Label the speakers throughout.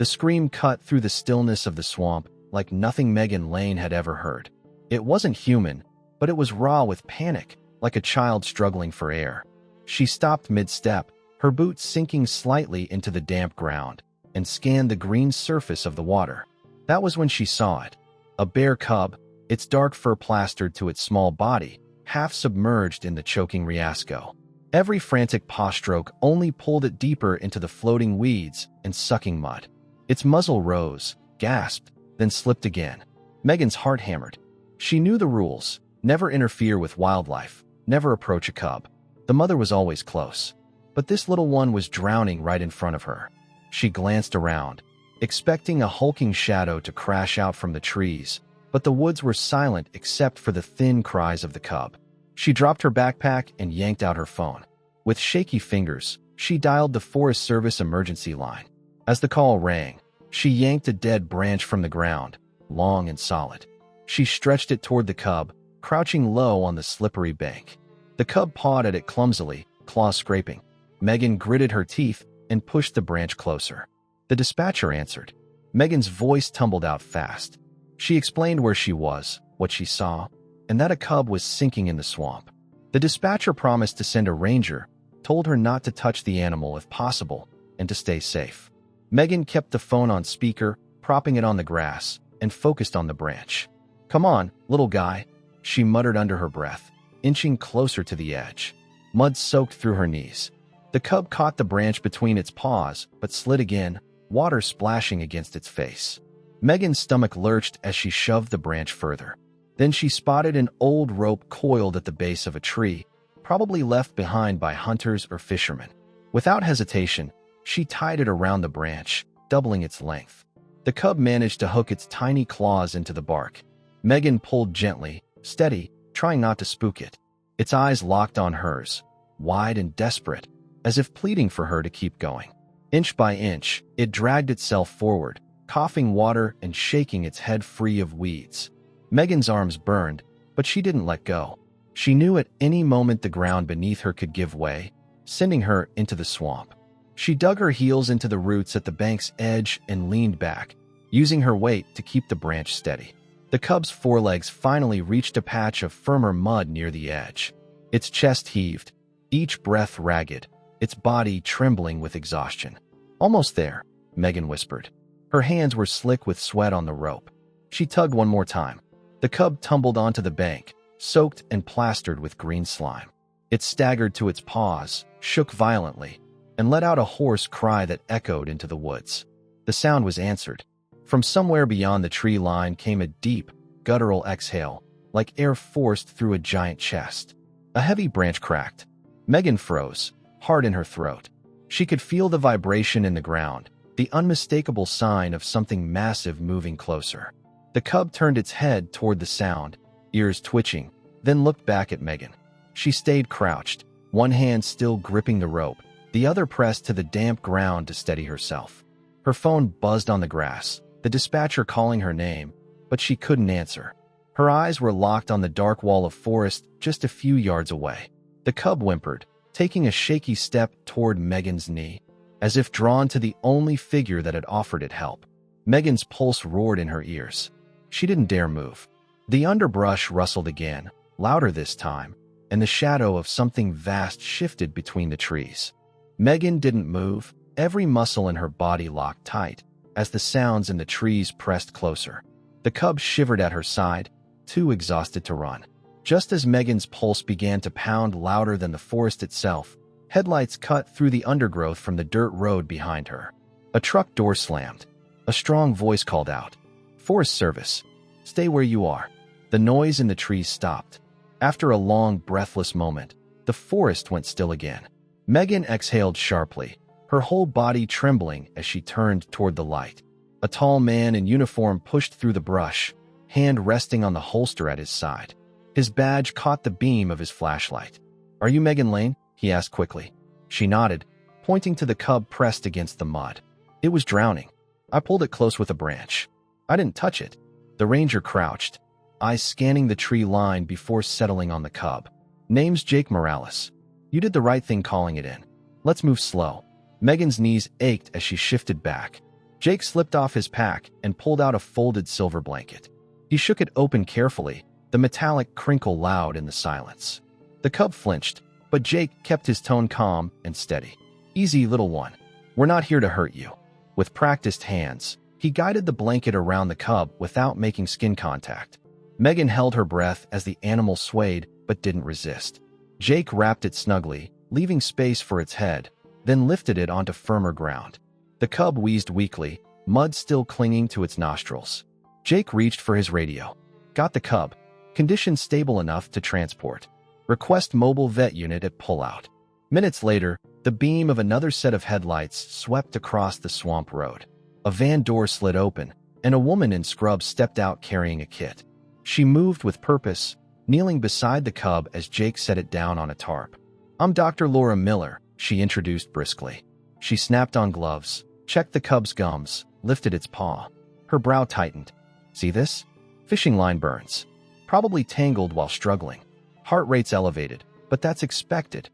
Speaker 1: The scream cut through the stillness of the swamp like nothing Megan Lane had ever heard. It wasn't human, but it was raw with panic, like a child struggling for air. She stopped mid-step, her boots sinking slightly into the damp ground, and scanned the green surface of the water. That was when she saw it. A bear cub, its dark fur plastered to its small body, half submerged in the choking riasco. Every frantic paw stroke only pulled it deeper into the floating weeds and sucking mud. Its muzzle rose, gasped, then slipped again. Megan's heart hammered. She knew the rules: never interfere with wildlife, never approach a cub. The mother was always close. But this little one was drowning right in front of her. She glanced around, expecting a hulking shadow to crash out from the trees, but the woods were silent except for the thin cries of the cub. She dropped her backpack and yanked out her phone. With shaky fingers, she dialed the Forest Service emergency line. As the call rang, she yanked a dead branch from the ground, long and solid. She stretched it toward the cub, crouching low on the slippery bank. The cub pawed at it clumsily, claws scraping. Megan gritted her teeth and pushed the branch closer. The dispatcher answered. Megan's voice tumbled out fast. She explained where she was, what she saw, and that a cub was sinking in the swamp. The dispatcher promised to send a ranger, told her not to touch the animal if possible, and to stay safe. Megan kept the phone on speaker, propping it on the grass, and focused on the branch. "Come on, little guy," she muttered under her breath, inching closer to the edge. Mud soaked through her knees. The cub caught the branch between its paws, but slid again, water splashing against its face. Megan's stomach lurched as she shoved the branch further. Then she spotted an old rope coiled at the base of a tree, probably left behind by hunters or fishermen. Without hesitation, she tied it around the branch, doubling its length. The cub managed to hook its tiny claws into the bark. Megan pulled gently, steady, trying not to spook it. Its eyes locked on hers, wide and desperate, as if pleading for her to keep going. Inch by inch, it dragged itself forward, coughing water and shaking its head free of weeds. Megan's arms burned, but she didn't let go. She knew at any moment the ground beneath her could give way, sending her into the swamp. She dug her heels into the roots at the bank's edge and leaned back, using her weight to keep the branch steady. The cub's forelegs finally reached a patch of firmer mud near the edge. Its chest heaved, each breath ragged, its body trembling with exhaustion. "Almost there," Megan whispered. Her hands were slick with sweat on the rope. She tugged one more time. The cub tumbled onto the bank, soaked and plastered with green slime. It staggered to its paws, shook violently, and let out a hoarse cry that echoed into the woods. The sound was answered. From somewhere beyond the tree line came a deep, guttural exhale, like air forced through a giant chest. A heavy branch cracked. Megan froze, hard in her throat. She could feel the vibration in the ground, the unmistakable sign of something massive moving closer. The cub turned its head toward the sound, ears twitching, then looked back at Megan. She stayed crouched, one hand still gripping the rope, the other pressed to the damp ground to steady herself. Her phone buzzed on the grass, the dispatcher calling her name, but she couldn't answer. Her eyes were locked on the dark wall of forest just a few yards away. The cub whimpered, taking a shaky step toward Megan's knee, as if drawn to the only figure that had offered it help. Megan's pulse roared in her ears. She didn't dare move. The underbrush rustled again, louder this time, and the shadow of something vast shifted between the trees. Megan didn't move, every muscle in her body locked tight, as the sounds in the trees pressed closer. The cub shivered at her side, too exhausted to run. Just as Megan's pulse began to pound louder than the forest itself, headlights cut through the undergrowth from the dirt road behind her. A truck door slammed. A strong voice called out, "Forest Service, stay where you are." The noise in the trees stopped. After a long, breathless moment, the forest went still again. Megan exhaled sharply, her whole body trembling as she turned toward the light. A tall man in uniform pushed through the brush, hand resting on the holster at his side. His badge caught the beam of his flashlight. "Are you Megan Lane?" he asked quickly. She nodded, pointing to the cub pressed against the mud. "It was drowning. I pulled it close with a branch. I didn't touch it." The ranger crouched, eyes scanning the tree line before settling on the cub. "Name's Jake Morales. You did the right thing calling it in. Let's move slow." Megan's knees ached as she shifted back. Jake slipped off his pack and pulled out a folded silver blanket. He shook it open carefully, the metallic crinkle loud in the silence. The cub flinched, but Jake kept his tone calm and steady. "Easy, little one. We're not here to hurt you." With practiced hands, he guided the blanket around the cub without making skin contact. Megan held her breath as the animal swayed but didn't resist. Jake wrapped it snugly, leaving space for its head, then lifted it onto firmer ground. The cub wheezed weakly, mud still clinging to its nostrils. Jake reached for his radio. "Got the cub. Condition stable enough to transport. Request mobile vet unit at pullout." Minutes later, the beam of another set of headlights swept across the swamp road. A van door slid open, and a woman in scrubs stepped out carrying a kit. She moved with purpose, kneeling beside the cub as Jake set it down on a tarp. "I'm Dr. Laura Miller," she introduced briskly. She snapped on gloves, checked the cub's gums, lifted its paw. Her brow tightened. "See this? Fishing line burns. Probably tangled while struggling. Heart rate's elevated, but that's expected."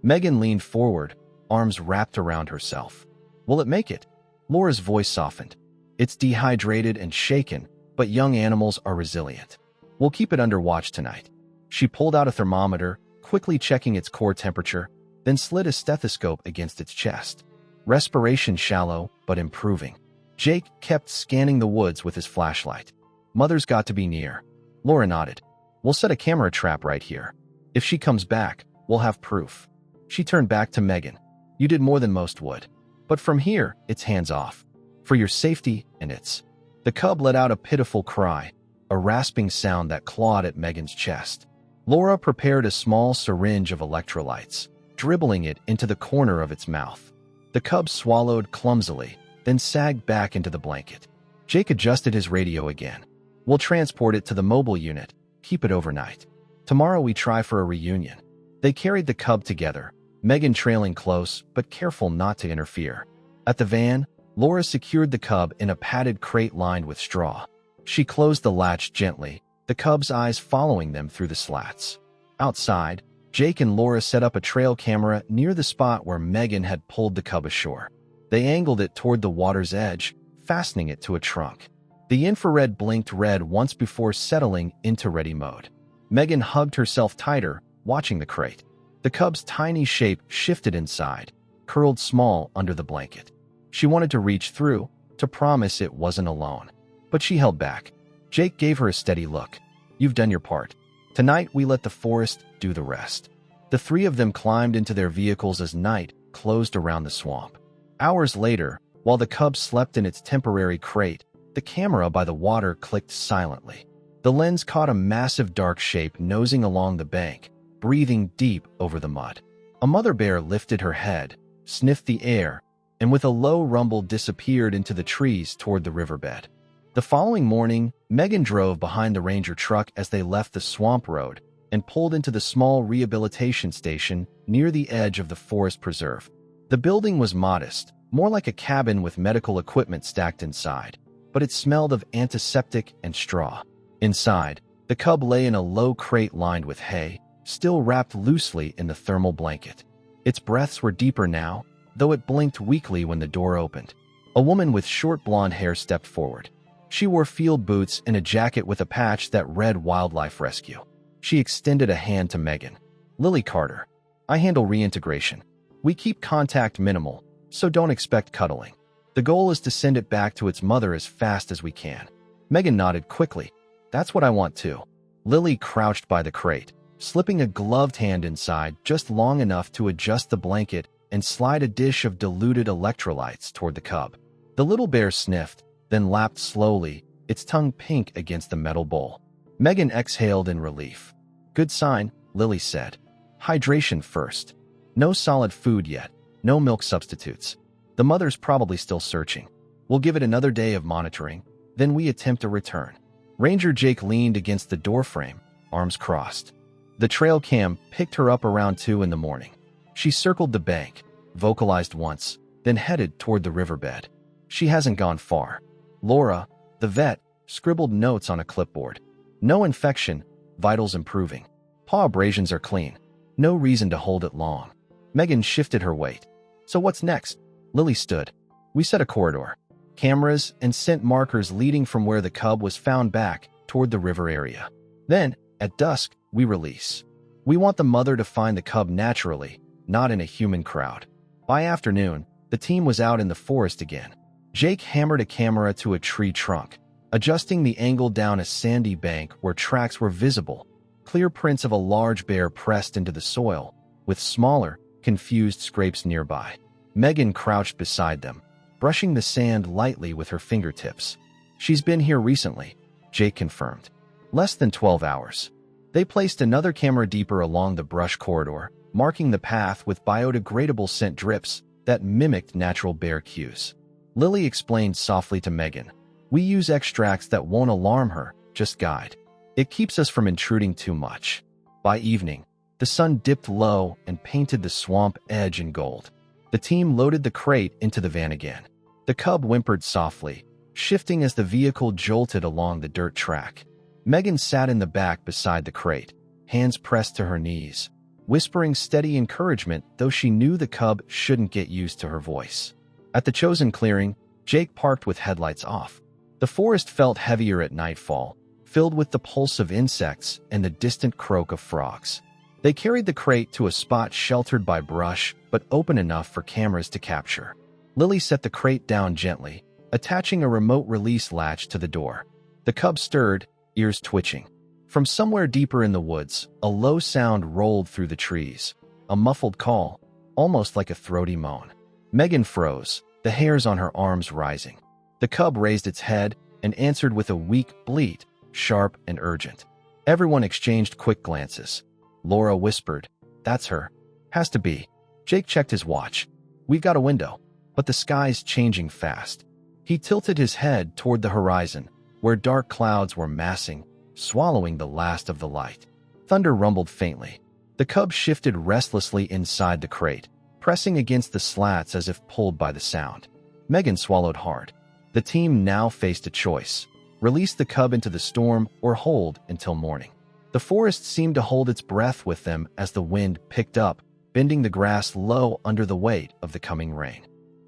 Speaker 1: Megan leaned forward, arms wrapped around herself. "Will it make it?" Laura's voice softened. "It's dehydrated and shaken, but young animals are resilient. We'll keep it under watch tonight." She pulled out a thermometer, quickly checking its core temperature, then slid a stethoscope against its chest. Respiration shallow, but improving. Jake kept scanning the woods with his flashlight. "Mother's got to be near." Laura nodded. "We'll set a camera trap right here. If she comes back, we'll have proof." She turned back to Megan. "You did more than most would. But from here, it's hands off. For your safety and its." The cub let out a pitiful cry, a rasping sound that clawed at Megan's chest. Laura prepared a small syringe of electrolytes, dribbling it into the corner of its mouth. The cub swallowed clumsily, then sagged back into the blanket. Jake adjusted his radio again. "We'll transport it to the mobile unit. Keep it overnight. Tomorrow we try for a reunion." They carried the cub together, Megan trailing close, but careful not to interfere. At the van, Laura secured the cub in a padded crate lined with straw. She closed the latch gently, the cub's eyes following them through the slats. Outside, Jake and Laura set up a trail camera near the spot where Megan had pulled the cub ashore. They angled it toward the water's edge, fastening it to a trunk. The infrared blinked red once before settling into ready mode. Megan hugged herself tighter, watching the crate. The cub's tiny shape shifted inside, curled small under the blanket. She wanted to reach through, to promise it wasn't alone. But she held back. Jake gave her a steady look. "You've done your part. Tonight we let the forest do the rest." The three of them climbed into their vehicles as night closed around the swamp. Hours later, while the cub slept in its temporary crate, the camera by the water clicked silently. The lens caught a massive dark shape nosing along the bank, breathing deep over the mud. A mother bear lifted her head, sniffed the air, and with a low rumble disappeared into the trees toward the riverbed. The following morning, Megan drove behind the ranger truck as they left the swamp road and pulled into the small rehabilitation station near the edge of the forest preserve. The building was modest, more like a cabin with medical equipment stacked inside, but it smelled of antiseptic and straw. Inside, the cub lay in a low crate lined with hay, still wrapped loosely in the thermal blanket. Its breaths were deeper now, though it blinked weakly when the door opened. A woman with short blonde hair stepped forward. She wore field boots and a jacket with a patch that read Wildlife Rescue. She extended a hand to Megan. "Lily Carter. I handle reintegration. We keep contact minimal, so don't expect cuddling. The goal is to send it back to its mother as fast as we can." Megan nodded quickly. "That's what I want too." Lily crouched by the crate, slipping a gloved hand inside just long enough to adjust the blanket and slide a dish of diluted electrolytes toward the cub. The little bear sniffed, then lapped slowly, its tongue pink against the metal bowl. Megan exhaled in relief. "Good sign," Lily said. "Hydration first. No solid food yet, no milk substitutes. The mother's probably still searching. We'll give it another day of monitoring, then we attempt a return." Ranger Jake leaned against the doorframe, arms crossed. The trail cam picked her up around 2 in the morning. She circled the bank, vocalized once, then headed toward the riverbed. She hasn't gone far. Laura, the vet, scribbled notes on a clipboard. "No infection, vitals improving. Paw abrasions are clean. No reason to hold it long." Megan shifted her weight. "So what's next?" Lily stood. "We set a corridor. cameras, and scent markers leading from where the cub was found back toward the river area. Then, at dusk, we release. We want the mother to find the cub naturally, not in a human crowd. By afternoon, the team was out in the forest again. Jake hammered a camera to a tree trunk, adjusting the angle down a sandy bank where tracks were visible, clear prints of a large bear pressed into the soil, with smaller, confused scrapes nearby. Megan crouched beside them, brushing the sand lightly with her fingertips. She's been here recently, Jake confirmed. Less than 12 hours. They placed another camera deeper along the brush corridor, marking the path with biodegradable scent drips that mimicked natural bear cues. Lily explained softly to Megan, "We use extracts that won't alarm her, just guide. It keeps us from intruding too much." By evening, the sun dipped low and painted the swamp edge in gold. The team loaded the crate into the van again. The cub whimpered softly, shifting as the vehicle jolted along the dirt track. Megan sat in the back beside the crate, hands pressed to her knees, whispering steady encouragement, though she knew the cub shouldn't get used to her voice. At the chosen clearing, Jake parked with headlights off. The forest felt heavier at nightfall, filled with the pulse of insects and the distant croak of frogs. They carried the crate to a spot sheltered by brush, but open enough for cameras to capture. Lily set the crate down gently, attaching a remote release latch to the door. The cub stirred, ears twitching. From somewhere deeper in the woods, a low sound rolled through the trees, a muffled call, almost like a throaty moan. Megan froze, the hairs on her arms rising. The cub raised its head and answered with a weak bleat, sharp and urgent. Everyone exchanged quick glances. Laura whispered, "That's her. Has to be." Jake checked his watch. "We've got a window, but the sky's changing fast." He tilted his head toward the horizon, where dark clouds were massing, swallowing the last of the light. Thunder rumbled faintly. The cub shifted restlessly inside the crate, pressing against the slats as if pulled by the sound. Megan swallowed hard. The team now faced a choice: release the cub into the storm or hold until morning. The forest seemed to hold its breath with them as the wind picked up, bending the grass low under the weight of the coming rain.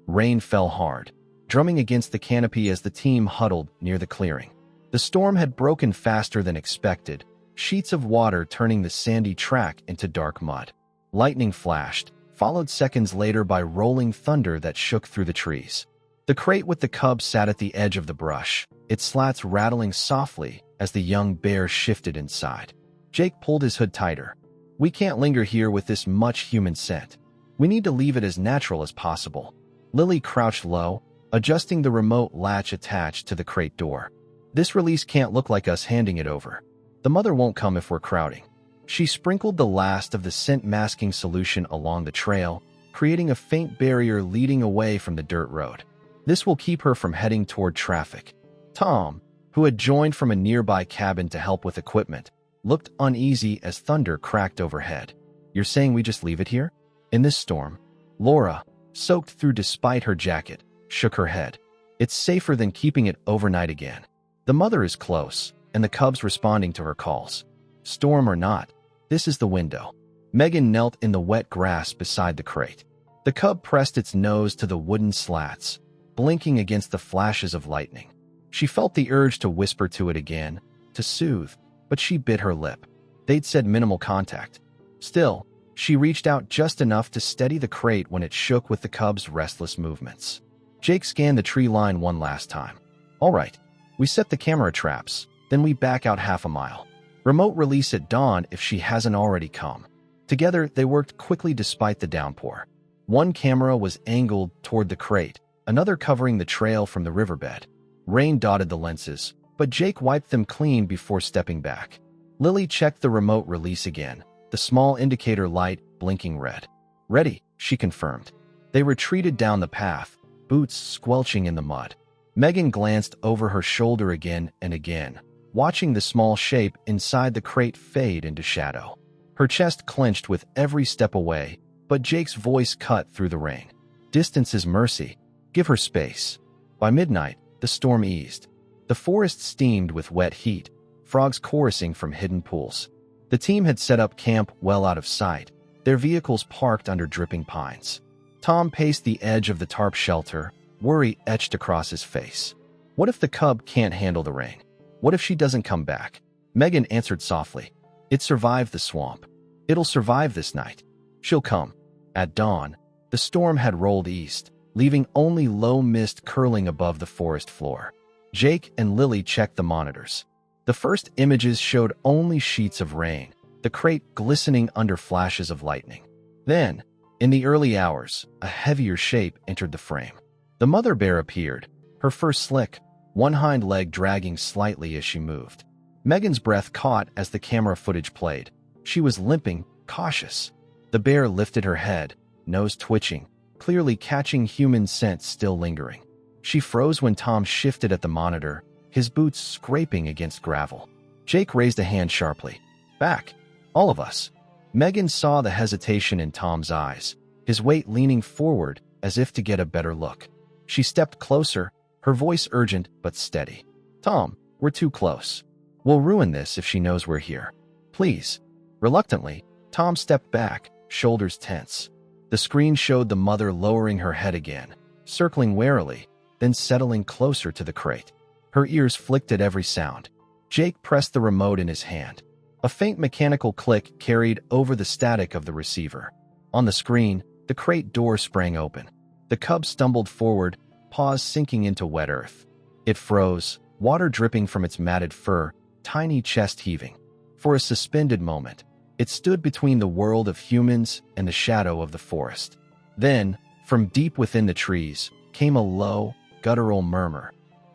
Speaker 1: Rain fell hard, drumming against the canopy as the team huddled near the clearing. The storm had broken faster than expected, sheets of water turning the sandy track into dark mud. Lightning flashed, followed seconds later by rolling thunder that shook through the trees. The crate with the cub sat at the edge of the brush, its slats rattling softly as the young bear shifted inside. Jake pulled his hood tighter. "We can't linger here with this much human scent. We need to leave it as natural as possible." Lily crouched low, adjusting the remote latch attached to the crate door. "This release can't look like us handing it over. The mother won't come if we're crowding." She sprinkled the last of the scent-masking solution along the trail, creating a faint barrier leading away from the dirt road. This will keep her from heading toward traffic. Tom, who had joined from a nearby cabin to help with equipment, looked uneasy as thunder cracked overhead. "You're saying we just leave it here? In this storm?" Laura, soaked through despite her jacket, shook her head. "It's safer than keeping it overnight again. The mother is close, and the cub's responding to her calls. Storm or not, this is the window." Megan knelt in the wet grass beside the crate. The cub pressed its nose to the wooden slats, blinking against the flashes of lightning. She felt the urge to whisper to it again, to soothe, but she bit her lip. They'd said minimal contact. Still, she reached out just enough to steady the crate when it shook with the cub's restless movements. Jake scanned the tree line one last time. "All right, we set the camera traps, then we back out half a mile. Remote release at dawn if she hasn't already come." Together, they worked quickly despite the downpour. One camera was angled toward the crate, another covering the trail from the riverbed. Rain dotted the lenses, but Jake wiped them clean before stepping back. Lily checked the remote release again, the small indicator light blinking red. "Ready," she confirmed. They retreated down the path, boots squelching in the mud. Megan glanced over her shoulder again and again, watching the small shape inside the crate fade into shadow. Her chest clenched with every step away, but Jake's voice cut through the rain. "Distance is mercy. Give her space." By midnight, the storm eased. The forest steamed with wet heat, frogs chorusing from hidden pools. The team had set up camp well out of sight, their vehicles parked under dripping pines. Tom paced the edge of the tarp shelter, worry etched across his face. What if the cub can't handle the rain? What if she doesn't come back? Megan answered softly. It survived the swamp. It'll survive this night. She'll come. At dawn, the storm had rolled east, leaving only low mist curling above the forest floor. Jake and Lily checked the monitors. The first images showed only sheets of rain, the crate glistening under flashes of lightning. Then, in the early hours, a heavier shape entered the frame. The mother bear appeared, her fur slick, one hind leg dragging slightly as she moved. Megan's breath caught as the camera footage played. She was limping, cautious. The bear lifted her head, nose twitching, clearly catching human scent still lingering. She froze when Tom shifted at the monitor, his boots scraping against gravel. Jake raised a hand sharply. Back. All of us. Megan saw the hesitation in Tom's eyes, his weight leaning forward as if to get a better look. She stepped closer, her voice urgent but steady. Tom, we're too close. We'll ruin this if she knows we're here. Please. Reluctantly, Tom stepped back, shoulders tense. The screen showed the mother lowering her head again, circling warily, then settling closer to the crate. Her ears flicked at every sound. Jake pressed the remote in his hand. A faint mechanical click carried over the static of the receiver. On the screen, the crate door sprang open. The cub stumbled forward, paws sinking into wet earth. It froze, water dripping from its matted fur, tiny chest heaving. For a suspended moment, it stood between the world of humans and the shadow of the forest. Then, from deep within the trees, came a low, guttural murmur,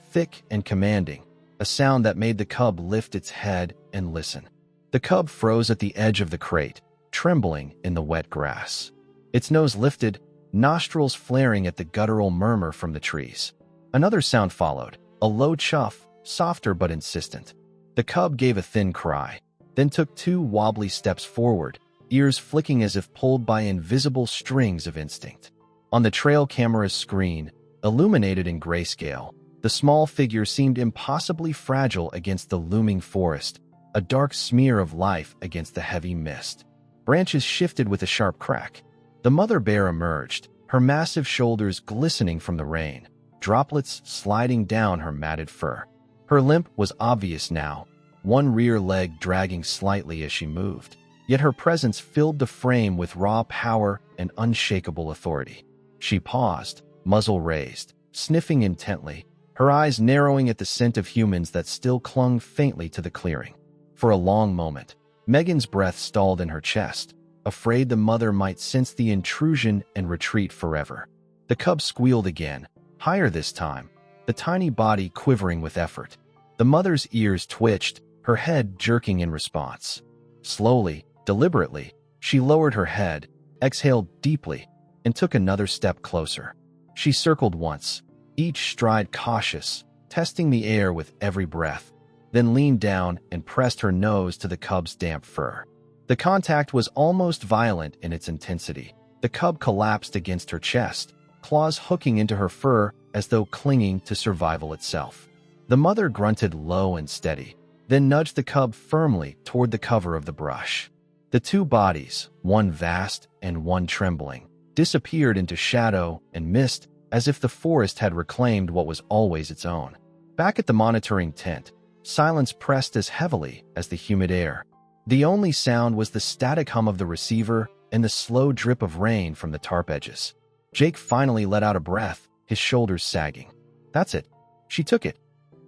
Speaker 1: thick and commanding, a sound that made the cub lift its head and listen. The cub froze at the edge of the crate, trembling in the wet grass. Its nose lifted, nostrils flaring at the guttural murmur from the trees. Another sound followed, a low chuff, softer but insistent. The cub gave a thin cry, then took 2 wobbly steps forward, ears flicking as if pulled by invisible strings of instinct. On the trail camera's screen, illuminated in grayscale, the small figure seemed impossibly fragile against the looming forest, a dark smear of life against the heavy mist. Branches shifted with a sharp crack. The mother bear emerged, her massive shoulders glistening from the rain, droplets sliding down her matted fur. Her limp was obvious now, one rear leg dragging slightly as she moved. Yet her presence filled the frame with raw power and unshakable authority. She paused, muzzle raised, sniffing intently, her eyes narrowing at the scent of humans that still clung faintly to the clearing. For a long moment, Megan's breath stalled in her chest, afraid the mother might sense the intrusion and retreat forever. The cub squealed again, higher this time, the tiny body quivering with effort. The mother's ears twitched, her head jerking in response. Slowly, deliberately, she lowered her head, exhaled deeply, and took another step closer. She circled once, each stride cautious, testing the air with every breath, then leaned down and pressed her nose to the cub's damp fur. The contact was almost violent in its intensity. The cub collapsed against her chest, claws hooking into her fur as though clinging to survival itself. The mother grunted low and steady, then nudged the cub firmly toward the cover of the brush. The 2 bodies, one vast and one trembling, disappeared into shadow and mist as if the forest had reclaimed what was always its own. Back at the monitoring tent, silence pressed as heavily as the humid air. The only sound was the static hum of the receiver and the slow drip of rain from the tarp edges. Jake finally let out a breath, his shoulders sagging. That's it. She took it.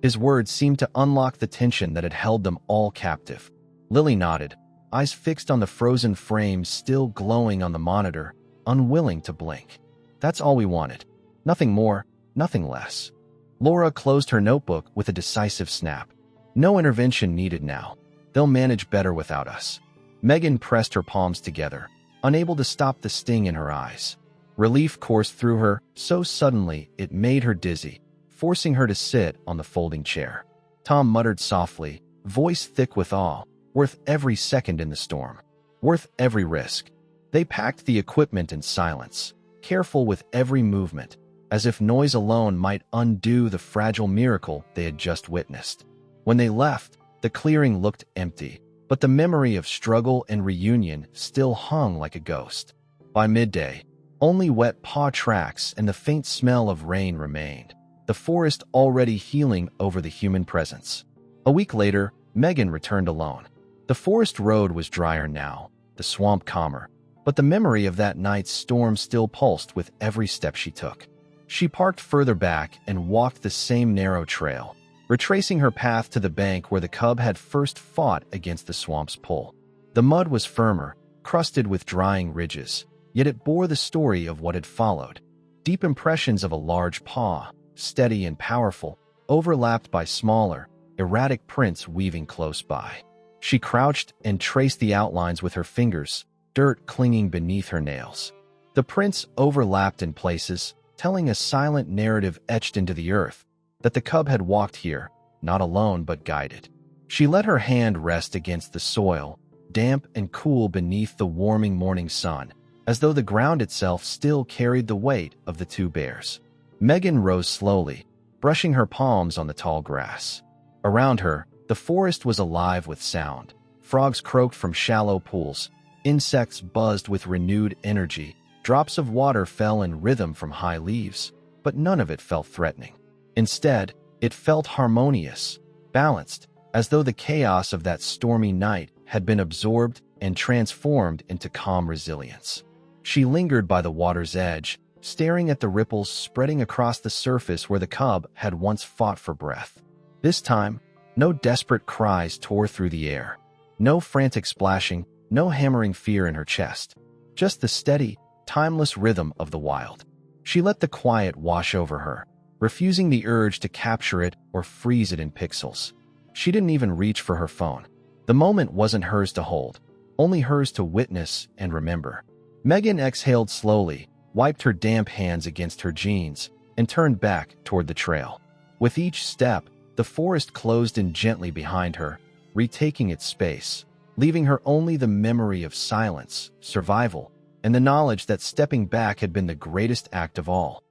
Speaker 1: His words seemed to unlock the tension that had held them all captive. Lily nodded, eyes fixed on the frozen frame still glowing on the monitor, unwilling to blink. That's all we wanted. Nothing more, nothing less. Laura closed her notebook with a decisive snap. No intervention needed now. They'll manage better without us. Megan pressed her palms together, unable to stop the sting in her eyes. Relief coursed through her so suddenly it made her dizzy, forcing her to sit on the folding chair. Tom muttered softly, voice thick with awe, worth every second in the storm. Worth every risk. They packed the equipment in silence, careful with every movement, as if noise alone might undo the fragile miracle they had just witnessed. When they left, the clearing looked empty, but the memory of struggle and reunion still hung like a ghost. By midday, Only wet paw tracks and the faint smell of rain remained, the forest already healing over the human presence. A week later, Megan returned alone. The forest road was drier now, the swamp calmer, but the memory of that night's storm still pulsed with every step she took. She parked further back and walked the same narrow trail, retracing her path to the bank where the cub had first fought against the swamp's pull. The mud was firmer, crusted with drying ridges, yet it bore the story of what had followed. Deep impressions of a large paw, steady and powerful, overlapped by smaller, erratic prints weaving close by. She crouched and traced the outlines with her fingers, dirt clinging beneath her nails. The prints overlapped in places, telling a silent narrative etched into the earth, that the cub had walked here, not alone but guided. She let her hand rest against the soil, damp and cool beneath the warming morning sun, as though the ground itself still carried the weight of the two bears. Megan rose slowly, brushing her palms on the tall grass. Around her, the forest was alive with sound. Frogs croaked from shallow pools, insects buzzed with renewed energy, drops of water fell in rhythm from high leaves, but none of it felt threatening. Instead, it felt harmonious, balanced, as though the chaos of that stormy night had been absorbed and transformed into calm resilience. She lingered by the water's edge, staring at the ripples spreading across the surface where the cub had once fought for breath. This time, no desperate cries tore through the air, no frantic splashing, no hammering fear in her chest, just the steady, timeless rhythm of the wild. She let the quiet wash over her, refusing the urge to capture it or freeze it in pixels. She didn't even reach for her phone. The moment wasn't hers to hold, only hers to witness and remember. Megan exhaled slowly, wiped her damp hands against her jeans, and turned back toward the trail. With each step, the forest closed in gently behind her, retaking its space, leaving her only the memory of silence, survival, and the knowledge that stepping back had been the greatest act of all.